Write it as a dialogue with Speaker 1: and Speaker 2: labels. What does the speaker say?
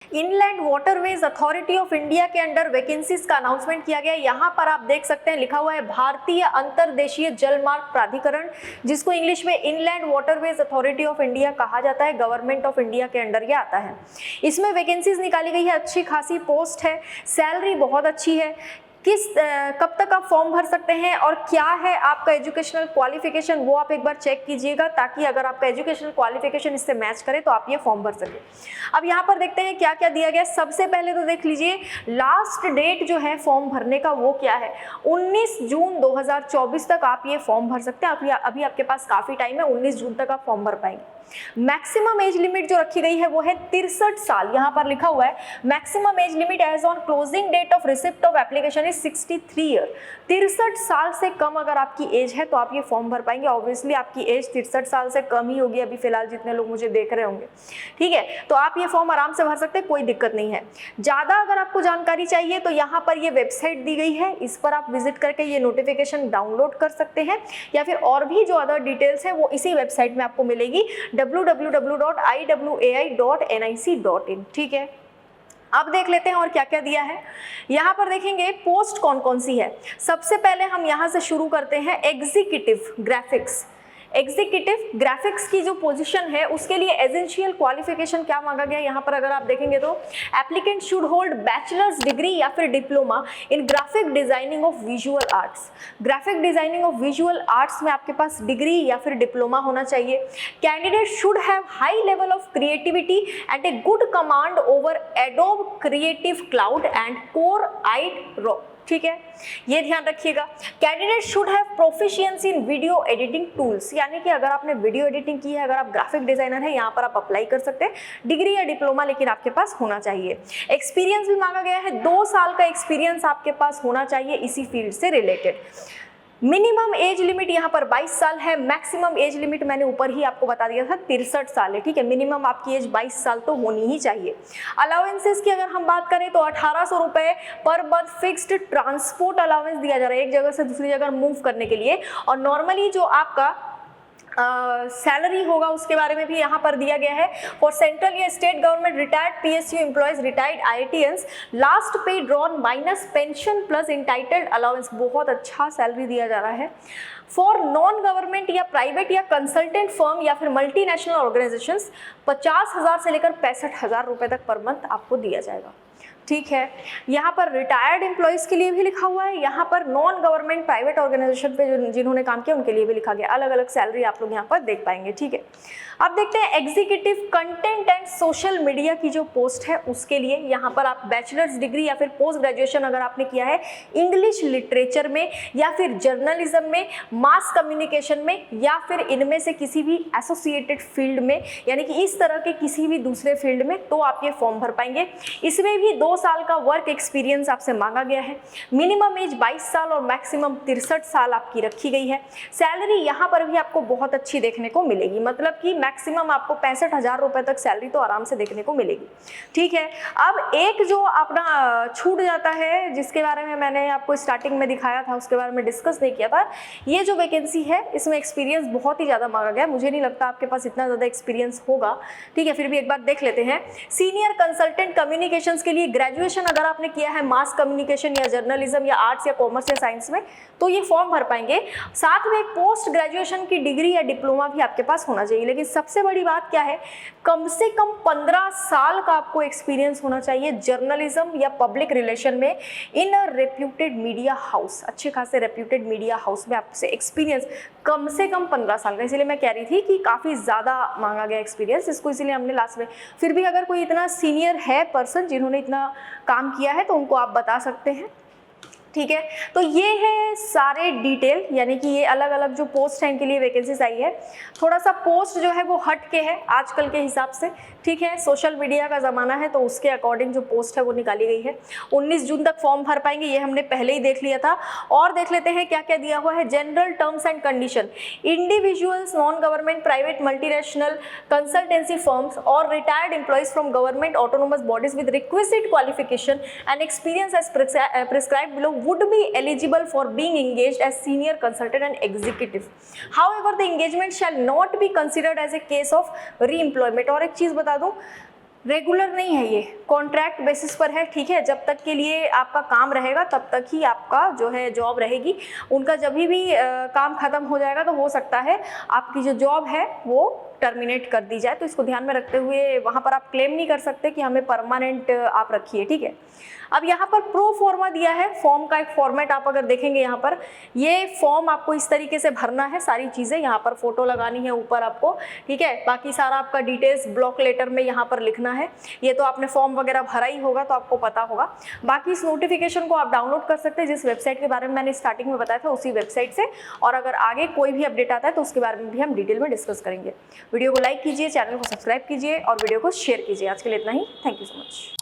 Speaker 1: Inland waterways authority of India के under vacancies का announcement किया गया है। यहाँ पर आप देख सकते हैं लिखा हुआ है भारतीय अंतर्देशीय जलमार्ग प्राधिकरण, जिसको इंग्लिश में inland waterways authority of India कहा जाता है। गवर्नमेंट ऑफ इंडिया के अंडर ये आता है। इसमें वैकेंसीज निकाली गई है, अच्छी खासी पोस्ट है, सैलरी बहुत अच्छी है। कब तक आप फॉर्म भर सकते हैं और क्या है आपका एजुकेशनल क्वालिफिकेशन, वो आप एक बार चेक कीजिएगा, ताकि अगर आपका एजुकेशनल क्वालिफिकेशन इससे मैच करे तो आप ये फॉर्म भर सके। अब यहाँ पर देखते हैं क्या क्या दिया गया। सबसे पहले तो देख लीजिए लास्ट डेट जो है फॉर्म भरने का वो क्या है, 19 जून 2024 तक आप ये फॉर्म भर सकते हैं। अभी आपके पास काफी टाइम है, 19 जून तक आप फॉर्म भर पाएंगे। मैक्सिमम एज लिमिट जो रखी गई है वो है 63 साल। यहाँ पर लिखा हुआ है maximum age limit age on closing date of receipt of application is 63 year. 63 साल से कम अगर आपकी एज है तो आप ये फॉर्म भर पाएंगे। ऑब्वियसली आपकी एज 63 साल से कम ही होगी अभी फिलहाल जितने लोग मुझे देख रहे होंगे, ठीक है। तो आप ये फॉर्म आराम से भर सकते हैं, कोई दिक्कत नहीं है। ज्यादा अगर आपको जानकारी चाहिए तो यहाँ पर ये वेबसाइट दी गई है, इस पर आप विजिट करके ये नोटिफिकेशन डाउनलोड कर सकते हैं, या फिर और भी जो अदर डिटेल्स है वो इसी वेबसाइट में आपको मिलेगी, www.iwai.nic.in, ठीक है। अब देख लेते हैं और क्या क्या दिया है। यहाँ पर देखेंगे पोस्ट कौन कौन सी है। सबसे पहले हम यहाँ से शुरू करते हैं एग्जीक्यूटिव ग्राफिक्स। एग्जीक्यूटिव ग्राफिक्स की जो पोजीशन है उसके लिए एसेंशियल क्वालिफिकेशन क्या मांगा गया, यहाँ पर अगर आप देखेंगे तो applicant should hold bachelors degree या फिर diploma in graphic designing of visual arts. Graphic designing of visual arts में आपके पास डिग्री या फिर डिप्लोमा होना चाहिए। Candidate should have high level of creativity and a good command over Adobe creative cloud and core आइट रॉ, ठीक है, ये ध्यान रखिएगा। Candidate should have proficiency in video editing tools, यानी कि अगर आपने वीडियो एडिटिंग की है, अगर आप ग्राफिक डिजाइनर है, यहाँ पर आप अप्लाई कर सकते हैं। डिग्री या डिप्लोमा लेकिन आपके पास होना चाहिए। एक्सपीरियंस भी मांगा गया है, 2 साल का एक्सपीरियंस आपके पास होना चाहिए इसी फील्ड से रिलेटेड। मिनिमम एज लिमिट यहाँ पर 22 साल है। मैक्सिमम एज लिमिट मैंने ऊपर ही आपको बता दिया था 63 साल है, ठीक है। मिनिमम आपकी एज 22 साल तो होनी ही चाहिए। अलाउंसेस की अगर हम बात करें तो 1800 रुपए per month fixed transport allowance दिया जा रहा है एक जगह से दूसरी जगह मूव करने के लिए। और नॉर्मली जो आपका सैलरी होगा उसके बारे में भी यहाँ पर दिया गया है। फॉर सेंट्रल या state government retired PSU employees retired IITians last pay drawn minus pension plus entitled allowance, बहुत अच्छा सैलरी दिया जा रहा है। फॉर नॉन गवर्नमेंट या प्राइवेट या कंसल्टेंट फर्म या फिर मल्टीनेशनल ऑर्गेनाइजेशंस 50,000 से लेकर 65,000 रुपए तक पर मंथ आपको दिया जाएगा, ठीक है। यहाँ पर रिटायर्ड एम्प्लॉयज के लिए भी लिखा हुआ है, यहाँ पर नॉन गवर्नमेंट प्राइवेट ऑर्गेनाइजेशन पे जिन्होंने काम किया उनके लिए भी लिखा गया। अलग अलग सैलरी आप लोग यहाँ पर देख पाएंगे, ठीक है। अब देखते हैं executive content and social media की जो पोस्ट है उसके लिए। यहाँ पर आप बैचलर्स डिग्री या फिर पोस्ट ग्रेजुएशन अगर आपने किया है इंग्लिश लिटरेचर में या फिर जर्नलिज्म में, मास कम्युनिकेशन में, या फिर इनमें से किसी भी एसोसिएटेड फील्ड में, यानी कि इस तरह के किसी भी दूसरे फील्ड में, तो आप ये फॉर्म भर पाएंगे। इसमें भी 2 साल का वर्क एक्सपीरियंस आपसे मांगा गया है। मिनिमम एज 22 साल और मैक्सिमम 63 साल आपकी रखी गई है। सैलरी यहाँ पर भी आपको बहुत अच्छी देखने को मिलेगी, मतलब कि मैक्सिमम आपको 65,000 रुपए तक सैलरी तो आराम से देखने को मिलेगी, ठीक है। अब एक जो अपना छूट जाता है जिसके बारे में मैंने आपको स्टार्टिंग में दिखाया था, उसके बारे में डिस्कस नहीं किया था। ये जो वैकेंसी है इसमें एक्सपीरियंस बहुत ही ज़्यादा मांगा गया। मुझे नहीं लगता आपके पास इतना ज़्यादा एक्सपीरियंस होगा, ठीक है, फिर भी एक बार देख लेते हैं। सीनियर कंसल्टेंट कम्युनिकेशंस के लिए ग्रेजुएशन अगर आपने किया है मास कम्युनिकेशन या जर्नलिज्म या आर्ट्स या कॉमर्स या साइंस में, तो ये फॉर्म भर पाएंगे। साथ में पोस्ट ग्रेजुएशन की डिग्री या डिप्लोमा भी आपके पास होना चाहिए। लेकिन सबसे बड़ी बात क्या है, कम से कम 15 साल का आपको एक्सपीरियंस होना चाहिए जर्नलिज्म या पब्लिक रिलेशन में इन अ रेप्यूटेड मीडिया हाउस। अच्छे खासे रेप्यूटेड मीडिया हाउस में आपसे एक्सपीरियंस कम से कम 15 साल का। इसीलिए मैं कह रही थी कि काफ़ी ज़्यादा मांगा गया एक्सपीरियंस, इसको इसीलिए हमने लास्ट में। फिर भी अगर कोई इतना सीनियर है पर्सन जिन्होंने इतना काम किया है तो उनको आप बता सकते हैं, ठीक है। तो ये है सारे डिटेल, यानी कि ये अलग अलग जो पोस्ट हैं इनके लिए वैकेंसीज आई है। थोड़ा सा पोस्ट जो है वो हट के है आजकल के हिसाब से, ठीक है। सोशल मीडिया का ज़माना है तो उसके अकॉर्डिंग जो पोस्ट है वो निकाली गई है। 19 जून तक फॉर्म भर पाएंगे, ये हमने पहले ही देख लिया था। और देख लेते हैं क्या क्या दिया हुआ है। General terms and condition, individuals, non government, private, multinational consultancy firms और retired employees from government autonomous bodies with requisite qualification and experience as prescribed below would be eligible for being engaged as senior consultant and executive. However, the engagement shall not be considered as a case of re-employment. और एक चीज बता दूं, regular नहीं है, ये contract basis पर है, ठीक है। जब तक के लिए आपका काम रहेगा तब तक ही आपका जो है जॉब रहेगी। उनका जब भी काम खत्म हो जाएगा तो हो सकता है आपकी जो जॉब है वो टर्मिनेट कर दी जाए। तो इसको ध्यान में रखते हुए वहाँ पर आप क्लेम नहीं कर सकते कि हमें परमानेंट आप रखिए, ठीक है। अब यहाँ पर प्रो फॉर्मा दिया है, फॉर्म का एक फॉर्मेट आप अगर देखेंगे यहाँ पर, ये फॉर्म आपको इस तरीके से भरना है, सारी चीज़ें यहाँ पर फोटो लगानी है ऊपर आपको, ठीक है। बाकी सारा आपका डिटेल्स ब्लॉक लेटर में यहाँ पर लिखना है। ये तो आपने फॉर्म वगैरह भरा ही होगा तो आपको पता होगा। बाकी इस नोटिफिकेशन को आप डाउनलोड कर सकते हैं जिस वेबसाइट के बारे में मैंने स्टार्टिंग में बताया था, उसी वेबसाइट से। और अगर आगे कोई भी अपडेट आता है तो उसके बारे में भी हम डिटेल में डिस्कस करेंगे। वीडियो को लाइक कीजिए, चैनल को सब्सक्राइब कीजिए और वीडियो को शेयर कीजिए। आज के लिए इतना ही। Thank you so much.